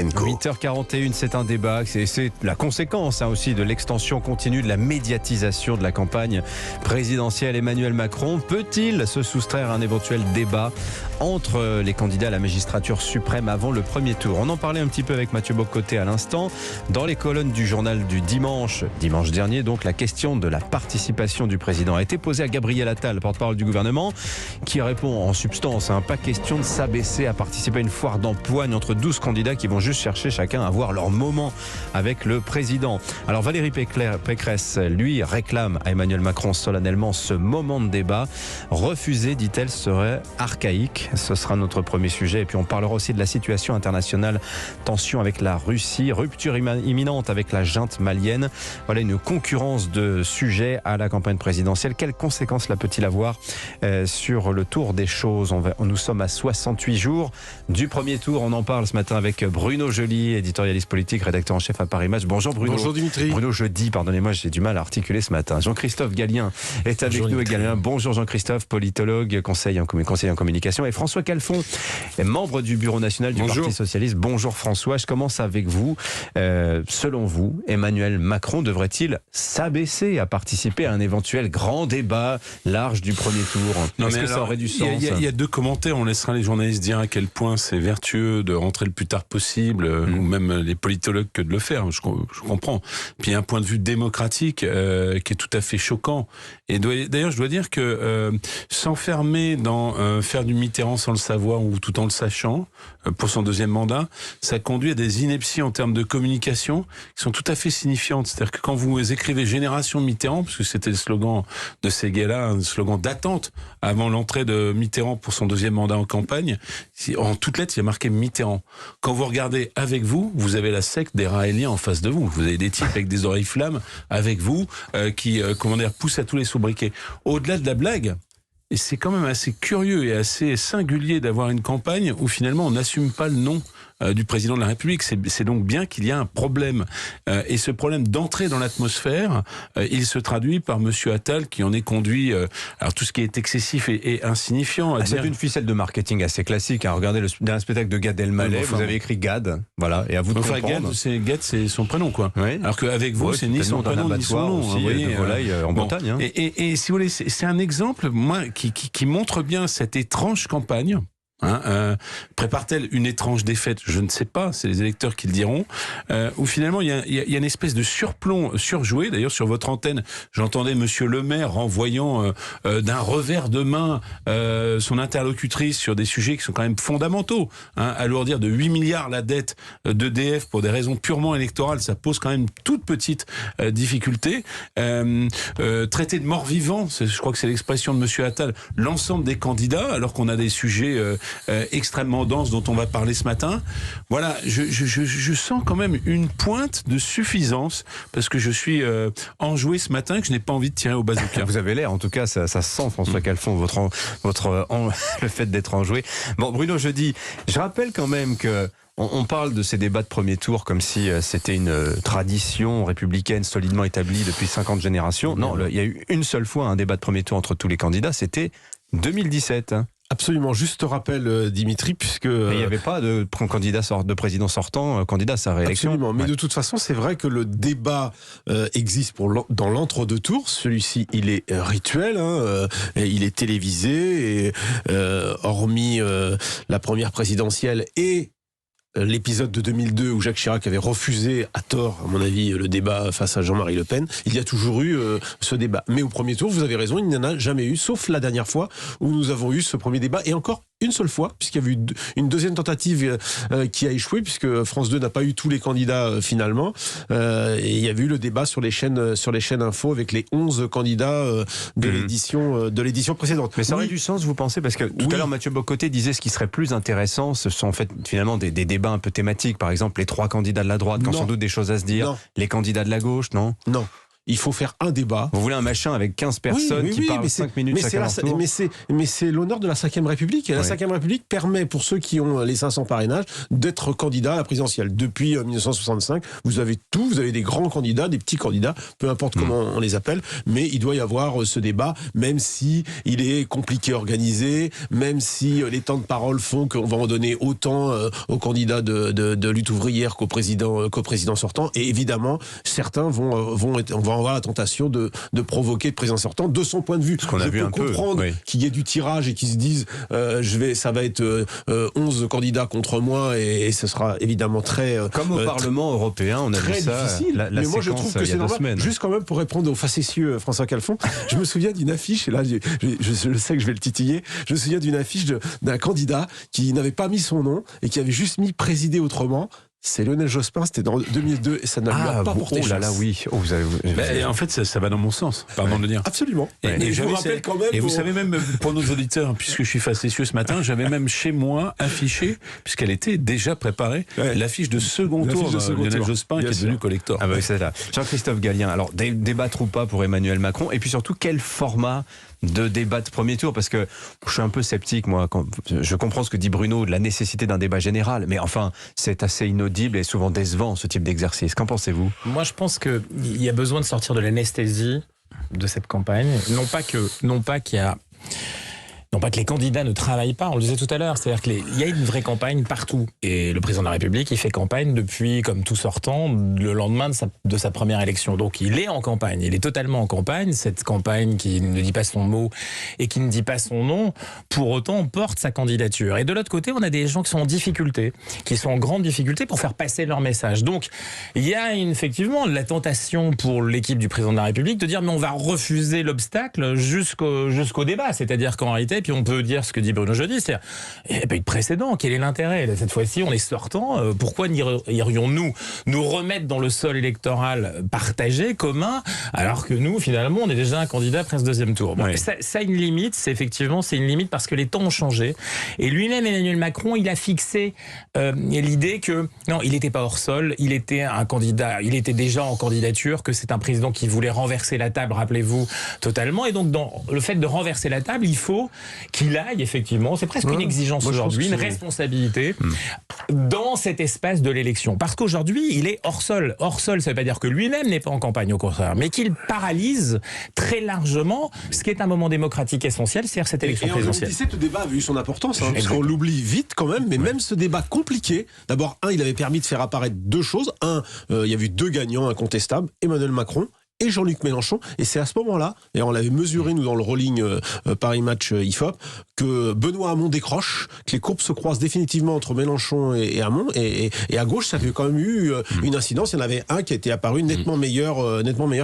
8h41, c'est un débat, c'est la conséquence aussi de l'extension continue de la médiatisation de la campagne présidentielle. Emmanuel Macron peut-il se soustraire à un éventuel débat entre les candidats à la magistrature suprême avant le premier tour? On en parlait un petit peu avec Mathieu Bock-Côté à l'instant. Dans les colonnes du journal du dimanche dernier, donc la question de la participation du président a été posée à Gabriel Attal, porte-parole du gouvernement, qui répond en substance, pas question de s'abaisser à participer à une foire d'empoigne entre 12 candidats qui vont juste chercher chacun à avoir leur moment avec le président. Alors Valérie Pécresse, lui, réclame à Emmanuel Macron solennellement ce moment de débat. Refuser, dit-elle, serait archaïque. Ce sera notre premier sujet. Et puis on parlera aussi de la situation internationale, tension avec la Russie, rupture imminente avec la junte malienne. Voilà une concurrence de sujets à la campagne présidentielle. Quelles conséquences la peut-il avoir sur le tour des choses? Nous sommes à 68 jours du premier tour. On en parle ce matin avec Bruno Joly, éditorialiste politique, rédacteur en chef à Paris Match. Bonjour Bruno. Bonjour Dimitri. Bruno Joly, pardonnez-moi, j'ai du mal à articuler ce matin. Jean-Christophe Gallien est avec nous également. Bonjour Jean-Christophe, politologue, conseiller en communication. Et François Calfon, membre du bureau national du Parti Socialiste. Bonjour François, je commence avec vous. Selon vous, Emmanuel Macron devrait-il s'abaisser à participer à un éventuel grand débat large du premier tour? Est-ce que ça aurait du sens? Il y a deux commentaires. On laissera les journalistes dire à quel point c'est vertueux de rentrer le plus tard possible, ou même les politologues que de le faire. Je comprends. Puis il y a un point de vue démocratique qui est tout à fait choquant. Et d'ailleurs, je dois dire que s'enfermer dans faire du Mitterrand sans le savoir ou tout en le sachant pour son deuxième mandat, ça conduit à des inepties en termes de communication qui sont tout à fait signifiantes. C'est-à-dire que quand vous écrivez Génération Mitterrand, parce que c'était le slogan de ces gars-là, un slogan d'attente avant l'entrée de Mitterrand pour son deuxième mandat en campagne, en toutes lettres, il y a marqué Mitterrand. Quand vous regardez avec vous, vous avez la secte des Raéliens en face de vous. Vous avez des types avec des oreilles flammes avec vous qui, poussent à tous les sobriquets. Au-delà de la blague, et c'est quand même assez curieux et assez singulier d'avoir une campagne où finalement on n'assume pas le nom du président de la République. C'est donc bien qu'il y a un problème. Et ce problème d'entrée dans l'atmosphère, il se traduit par Monsieur Attal qui en est conduit... alors tout ce qui est excessif et insignifiant. C'est une ficelle de marketing assez classique. Regardez le dernier spectacle de Gad Elmaleh, vous avez écrit Gad. Voilà, et à vous de comprendre. Gad, c'est son prénom, quoi. Oui. Alors qu'avec vous, c'est ni son prénom ni son nom. Aussi, de volaille en Bretagne. Et si vous voulez, c'est un exemple, moi, qui montre bien cette étrange campagne. Prépare-t-elle une étrange défaite? Je ne sais pas, c'est les électeurs qui le diront. Où finalement il y a une espèce de surplomb surjoué. D'ailleurs sur votre antenne, j'entendais Monsieur Le Maire renvoyant d'un revers de main son interlocutrice sur des sujets qui sont quand même fondamentaux. Alourdir de 8 milliards la dette d'EDF pour des raisons purement électorales, ça pose quand même toute petite difficulté. Traiter de mort-vivant, je crois que c'est l'expression de Monsieur Attal, l'ensemble des candidats, alors qu'on a des sujets extrêmement dense dont on va parler ce matin. Voilà, je sens quand même une pointe de suffisance parce que je suis enjoué ce matin que je n'ai pas envie de tirer au bazooka. Vous avez l'air, en tout cas, ça sent François Calfon, le fait d'être enjoué. Bon, Bruno, je rappelle quand même que on parle de ces débats de premier tour comme si c'était une tradition républicaine solidement établie depuis 50 générations. Non, il y a eu une seule fois un débat de premier tour entre tous les candidats, c'était 2017. Absolument, juste rappel Dimitri, puisque... Mais il n'y avait pas de président sortant, candidat à sa réélection. Absolument, mais de toute façon, c'est vrai que le débat existe dans l'entre-deux tours. Celui-ci, il est rituel, il est télévisé, et hormis la première présidentielle et l'épisode de 2002 où Jacques Chirac avait refusé, à tort, à mon avis, le débat face à Jean-Marie Le Pen, il y a toujours eu ce débat. Mais au premier tour, vous avez raison, il n'y en a jamais eu, sauf la dernière fois où nous avons eu ce premier débat, et encore une seule fois, puisqu'il y a eu une deuxième tentative qui a échoué, puisque France 2 n'a pas eu tous les candidats finalement, et il y avait eu le débat sur les chaînes info avec les 11 candidats de l'édition précédente. Mais ça aurait du sens, vous pensez? Parce que tout à l'heure, Mathieu Bock-Côté disait ce qui serait plus intéressant, ce sont en fait finalement des débats un peu thématiques, par exemple les 3 candidats de la droite, qui ont sans doute des choses à se dire, les candidats de la gauche, non? Non. il faut faire un débat. Vous voulez un machin avec 15 personnes qui parlent 5 minutes chacun leur tour. Mais c'est l'honneur de la 5e République. Et la 5e République permet, pour ceux qui ont les 500 parrainages, d'être candidat à la présidentielle. Depuis 1965, vous avez tout. Vous avez des grands candidats, des petits candidats, peu importe comment on les appelle. Mais il doit y avoir ce débat, même si il est compliqué à organiser, même si les temps de parole font qu'on va en donner autant aux candidats de lutte ouvrière qu'au président sortant. Et évidemment, certains vont avoir la tentation de provoquer le président sortant de son point de vue. Je peux comprendre qu'il y ait du tirage et qu'ils se disent ça va être 11 candidats contre moi et ce sera évidemment très... Comme au Parlement européen, on a vu ça. Difficile, mais moi je trouve que c'est normal. Juste quand même pour répondre au facétieux François Calfon, je me souviens d'une affiche, et là je sais que je vais le titiller, je me souviens d'une affiche d'un candidat qui n'avait pas mis son nom et qui avait juste mis présider autrement. C'est Lionel Jospin, c'était dans 2002 et ça n'a lui pas porté chance. Oh là là, oui. En fait, ça va dans mon sens, pardon de le dire. Absolument. Et je vous rappelle quand même. Et vous savez même, pour nos auditeurs, puisque je suis facétieux ce matin, j'avais même chez moi affiché, puisqu'elle était déjà préparée, l'affiche de second tour de Lionel Jospin qui est devenu collector. Ah bah oui, c'est ça. Jean-Christophe Gallien, alors débattre ou pas pour Emmanuel Macron, et puis surtout quel format de débat de premier tour, parce que je suis un peu sceptique, moi. Je comprends ce que dit Bruno de la nécessité d'un débat général, mais enfin, c'est assez inaudible et souvent décevant, ce type d'exercice. Qu'en pensez-vous ? Moi, je pense qu'il y a besoin de sortir de l'anesthésie de cette campagne. Non pas que les candidats ne travaillent pas, on le disait tout à l'heure, c'est-à-dire qu'il y a une vraie campagne partout. Et le président de la République, il fait campagne depuis, comme tout sortant, le lendemain de sa première élection. Donc il est en campagne, il est totalement en campagne. Cette campagne qui ne dit pas son mot et qui ne dit pas son nom, pour autant porte sa candidature. Et de l'autre côté, on a des gens qui sont en difficulté, qui sont en grande difficulté pour faire passer leur message. Donc il y a effectivement la tentation pour l'équipe du président de la République de dire mais on va refuser l'obstacle jusqu'au débat. C'est-à-dire qu'en réalité, puis on peut dire ce que dit Bruno Jeudi, c'est-à-dire, il n'y a pas eu de précédent, quel est l'intérêt ? Cette fois-ci, on est sortant, pourquoi irions-nous nous remettre dans le sol électoral partagé, commun, alors que nous, finalement, on est déjà un candidat presque deuxième tour. Bon, ça a une limite, c'est une limite parce que les temps ont changé. Et lui-même, Emmanuel Macron, il a fixé l'idée que, non, il n'était pas hors sol, il était un candidat, il était déjà en candidature, que c'est un président qui voulait renverser la table, rappelez-vous, totalement. Et donc, dans le fait de renverser la table, il faut qu'il aille, effectivement, c'est presque une exigence aujourd'hui, une responsabilité dans cet espace de l'élection. Parce qu'aujourd'hui, il est hors sol. Hors sol, ça ne veut pas dire que lui-même n'est pas en campagne, au contraire, mais qu'il paralyse très largement ce qui est un moment démocratique essentiel, c'est-à-dire cette élection présidentielle. En 2017, le débat avait eu son importance, parce qu'on l'oublie vite quand même, mais même ce débat compliqué, d'abord, il avait permis de faire apparaître deux choses. Il y avait eu deux gagnants incontestables, Emmanuel Macron et Jean-Luc Mélenchon, et c'est à ce moment-là, et on l'avait mesuré nous dans le rolling Paris Match IFOP, que Benoît Hamon décroche, que les courbes se croisent définitivement entre Mélenchon et Hamon, et à gauche ça avait quand même eu une incidence, il y en avait un qui était apparu nettement meilleur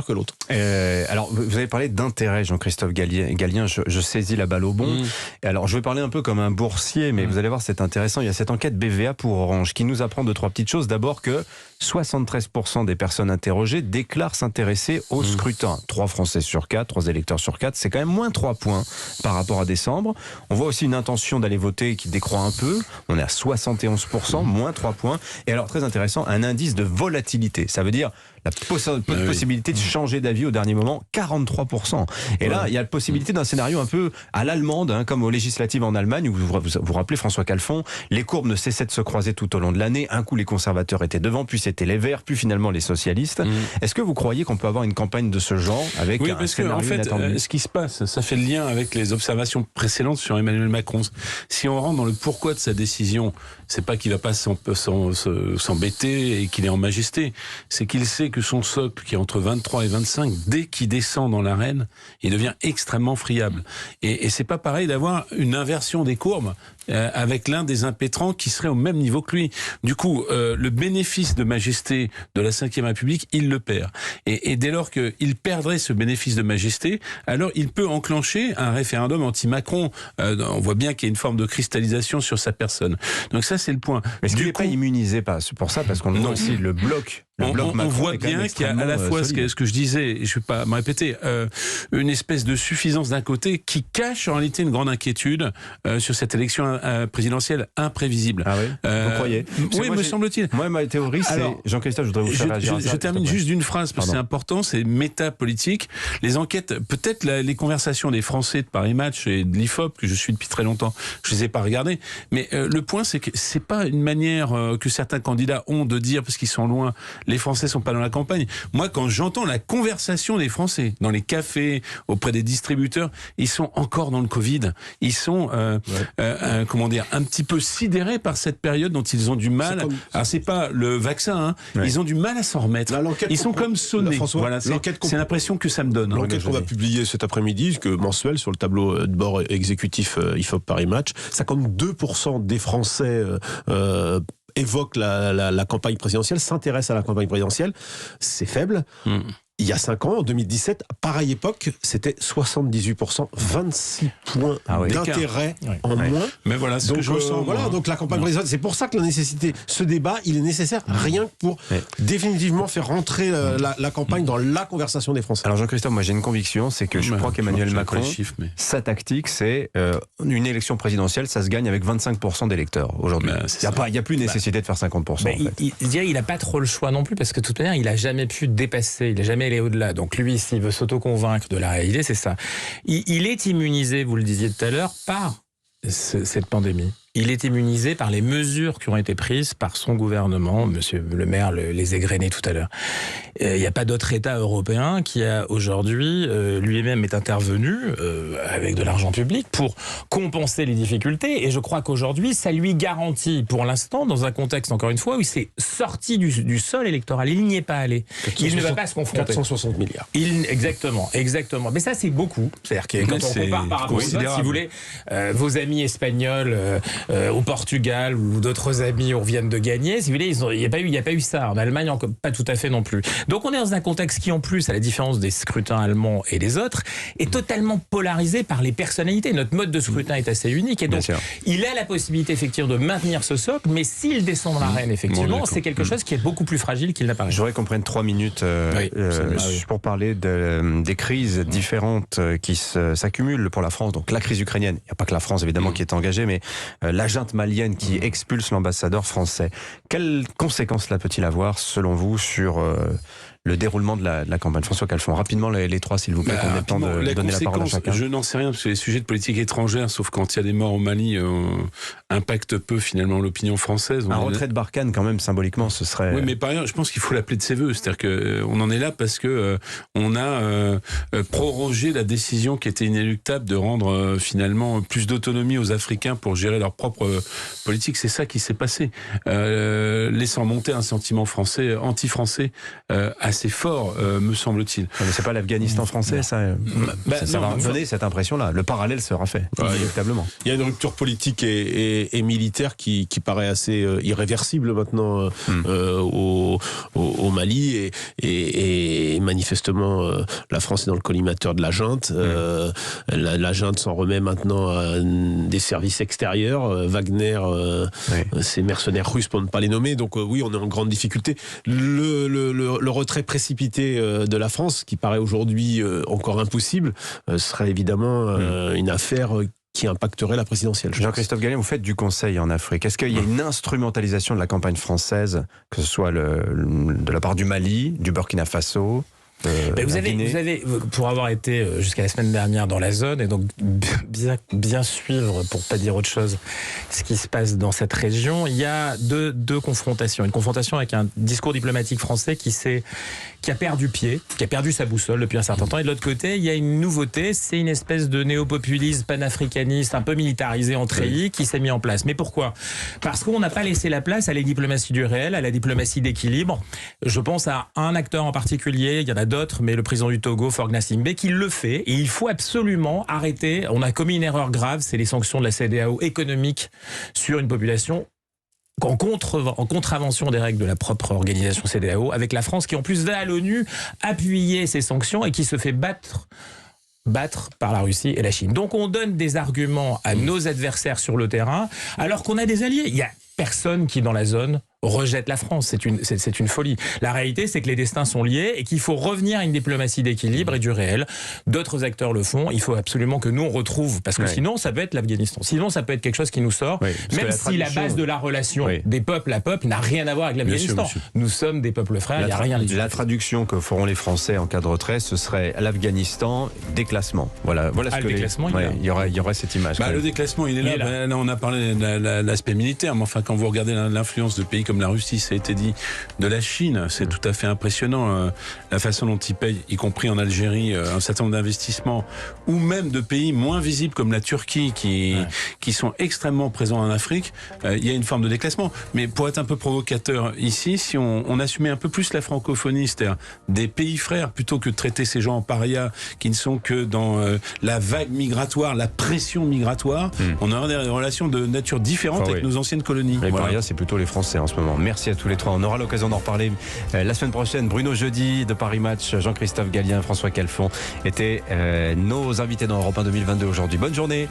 que l'autre. Alors vous avez parlé d'intérêt, Jean-Christophe Gallien, je saisis la balle au bon. Alors je vais parler un peu comme un boursier, mais vous allez voir, c'est intéressant, il y a cette enquête BVA pour Orange qui nous apprend 2-3 petites choses. D'abord que 73% des personnes interrogées déclarent s'intéresser au scrutin. 3 Français sur 4, 3 électeurs sur 4, c'est quand même moins 3 points par rapport à décembre. On voit aussi une intention d'aller voter qui décroît un peu. On est à 71%, moins 3 points. Et alors, très intéressant, un indice de volatilité. Ça veut dire la possibilité de changer d'avis au dernier moment, 43%. Et là, il y a la possibilité d'un scénario un peu à l'allemande, comme aux législatives en Allemagne, où vous rappelez François Calfon, les courbes ne cessaient de se croiser tout au long de l'année. Un coup, les conservateurs étaient devant, puis c'était les Verts, puis finalement les socialistes. Est-ce que vous croyez qu'on peut avoir une campagne de ce genre avec un scénario inattendu ? Ce qui se passe, ça fait le lien avec les observations précédentes sur Emmanuel Macron. Si on rentre dans le pourquoi de sa décision, c'est pas qu'il va pas s'embêter et qu'il est en majesté, c'est qu'il sait que son socle, qui est entre 23 et 25, dès qu'il descend dans l'arène, il devient extrêmement friable. Et c'est pas pareil d'avoir une inversion des courbes avec l'un des impétrants qui serait au même niveau que lui. Du coup, le bénéfice de majesté de la Ve République, il le perd. Et dès lors qu'il perdrait ce bénéfice de majesté, alors il peut enclencher un référendum anti-Macron. On voit bien qu'il y a une forme de cristallisation sur sa personne. Donc ça, c'est le point. Mais est-ce qu'il n'est pas immunisé pour ça, parce qu'on voit aussi le bloc. On voit bien qu'il y a à la fois ce que je disais, et je ne vais pas me répéter, une espèce de suffisance d'un côté qui cache en réalité une grande inquiétude sur cette élection scrutin présidentiel imprévisible. Ah oui, vous croyez? Oui, me semble-t-il. Moi, ma théorie, c'est... Jean-Christophe, je voudrais vous faire réagir à ça. Je termine juste d'une phrase, parce que c'est important, c'est métapolitique. Les enquêtes, peut-être les conversations des Français de Paris Match et de l'IFOP, que je suis depuis très longtemps, je les ai pas regardées, mais le point, c'est que c'est pas une manière que certains candidats ont de dire, parce qu'ils sont loin, les Français sont pas dans la campagne. Moi, quand j'entends la conversation des Français, dans les cafés, auprès des distributeurs, ils sont encore dans le Covid. Ils sont, comment dire, un petit peu sidérés par cette période dont ils ont du mal. Alors, c'est pas le vaccin, hein. Ils ont du mal à s'en remettre. Là, ils sont comme sonnés. Voilà, c'est l'impression que ça me donne. L'enquête qu'on va publier cet après-midi, mensuelle, sur le tableau de bord exécutif IFOP Paris Match, 52% des Français évoquent la campagne présidentielle, s'intéressent à la campagne présidentielle. C'est faible. Il y a 5 ans, en 2017, à pareille époque, c'était 78%, 26 points d'intérêt en moins. Mais voilà, ce que je ressens. Voilà, donc la campagne présidentielle, c'est pour ça que la nécessité, ce débat, il est nécessaire rien que pour définitivement faire rentrer la campagne dans la conversation des Français. Alors Jean-Christophe, moi j'ai une conviction, c'est que je crois qu'Emmanuel Macron, sa tactique, c'est une élection présidentielle, ça se gagne avec 25% d'électeurs aujourd'hui. Il n'y a plus nécessité de faire 50%. En fait. Il n'a pas trop le choix non plus, parce que de toute manière, il n'a jamais pu dépasser, il n'a jamais aller au-delà. Donc lui, s'il veut s'auto-convaincre de la réalité, c'est ça. Il est immunisé, vous le disiez tout à l'heure, par cette pandémie. Il est immunisé par les mesures qui ont été prises par son gouvernement. Monsieur le maire les égrenait tout à l'heure. Il n'y a pas d'autre État européen qui a aujourd'hui, lui-même est intervenu avec de l'argent public pour compenser les difficultés. Et je crois qu'aujourd'hui, ça lui garantit, pour l'instant, dans un contexte, encore une fois, où il s'est sorti du sol électoral. Il n'y est pas allé. Il ne va pas se confronter. 460 milliards. Exactement. Mais ça, c'est beaucoup. C'est-à-dire que quand on compare par rapport aux autres, si vous voulez, vos amis espagnols... au Portugal ou d'autres amis on viennent de gagner, si vous voulez, il n'y a pas eu ça. En Allemagne, pas tout à fait non plus. Donc on est dans un contexte qui, en plus, à la différence des scrutins allemands et des autres, est totalement polarisé par les personnalités. Notre mode de scrutin est assez unique et donc il a la possibilité effectivement de maintenir ce socle, mais s'il descend dans l'arène, effectivement, c'est quelque chose qui est beaucoup plus fragile qu'il n'apparaît. J'aurais qu'on prenne 3 minutes pour parler des crises différentes qui s'accumulent pour la France. Donc la crise ukrainienne, il n'y a pas que la France évidemment qui est engagée, mais la junte malienne qui expulse l'ambassadeur français. Quelles conséquences cela peut-il avoir, selon vous, sur le déroulement de la campagne? François Calfon, rapidement les trois, s'il vous plaît, qu'on ait le temps de donner la parole à chacun. Je n'en sais rien, parce que les sujets de politique étrangère, sauf quand il y a des morts au Mali, impactent peu finalement l'opinion française. Un retrait de Barkhane, quand même, symboliquement, ce serait... Oui, mais par ailleurs, je pense qu'il faut l'appeler de ses voeux. C'est-à-dire qu'on en est là parce que on a prorogé la décision qui était inéluctable de rendre finalement plus d'autonomie aux Africains pour gérer leur propre politique. C'est ça qui s'est passé. Laissant monter un sentiment français, anti-français, assez fort, me semble-t-il. Mais c'est pas l'Afghanistan français, ça va donner cette impression-là. Le parallèle sera fait, inéluctablement. Il y a une rupture politique et militaire qui paraît assez irréversible maintenant au Mali et manifestement la France est dans le collimateur de la junte. La junte s'en remet maintenant à des services extérieurs. Wagner, ces mercenaires russes pour ne pas les nommer. Donc oui, on est en grande difficulté. Le retrait précipité de la France, qui paraît aujourd'hui encore impossible, serait évidemment une affaire qui impacterait la présidentielle. Jean-Christophe Gallien, vous faites du conseil en Afrique. Est-ce qu'il y a une instrumentalisation de la campagne française, que ce soit de la part du Mali, du Burkina Faso? Vous avez, pour avoir été jusqu'à la semaine dernière dans la zone et donc bien suivre, pour pas dire autre chose, ce qui se passe dans cette région, il y a deux confrontations. Une confrontation avec un discours diplomatique français qui a perdu pied, qui a perdu sa boussole depuis un certain temps. Et de l'autre côté, il y a une nouveauté, c'est une espèce de néo-populisme panafricaniste un peu militarisé en treillis qui s'est mis en place. Mais pourquoi? Parce qu'on n'a pas laissé la place à la diplomatie du réel, à la diplomatie d'équilibre. Je pense à un acteur en particulier, il y en a d'autres, mais le président du Togo, Faure Gnassingbé, qui le fait. Et il faut absolument arrêter. On a commis une erreur grave, c'est les sanctions de la CEDEAO économiques sur une population en contravention des règles de la propre organisation CEDEAO, avec la France qui en plus va à l'ONU appuyer ces sanctions et qui se fait battre par la Russie et la Chine. Donc on donne des arguments à nos adversaires sur le terrain, alors qu'on a des alliés. Il y a personne qui, dans la zone, rejette la France. C'est une folie. La réalité, c'est que les destins sont liés et qu'il faut revenir à une diplomatie d'équilibre et du réel. D'autres acteurs le font. Il faut absolument que nous on retrouve, parce que sinon ça peut être l'Afghanistan. Sinon ça peut être quelque chose qui nous sort. Même si la base de la relation des peuples à peuple n'a rien à voir avec l'Afghanistan. Nous sommes des peuples frères. Il n'y a rien. La traduction que feront les Français en cas de retrait, ce serait l'Afghanistan déclassement. Voilà ce que déclassement. Il y aurait cette image. Le déclassement, il est là. Là, on a parlé de l'aspect militaire, mais enfin, quand vous regardez l'influence de pays comme la Russie, ça a été dit, de la Chine, c'est tout à fait impressionnant la façon dont ils payent, y compris en Algérie, un certain nombre d'investissements, ou même de pays moins visibles comme la Turquie, qui sont extrêmement présents en Afrique. Il y a une forme de déclassement. Mais pour être un peu provocateur ici, si on assumait un peu plus la francophonie, c'est-à-dire des pays frères, plutôt que de traiter ces gens en paria qui ne sont que dans la vague migratoire, la pression migratoire, on aurait des relations de nature différente avec nos anciennes colonies. Les parias, c'est plutôt les Français en ce moment. Merci à tous les trois. On aura l'occasion d'en reparler la semaine prochaine. Bruno Jeudi de Paris Match, Jean-Christophe Gallien, François Calfon étaient nos invités dans Europe 1 2022 aujourd'hui. Bonne journée.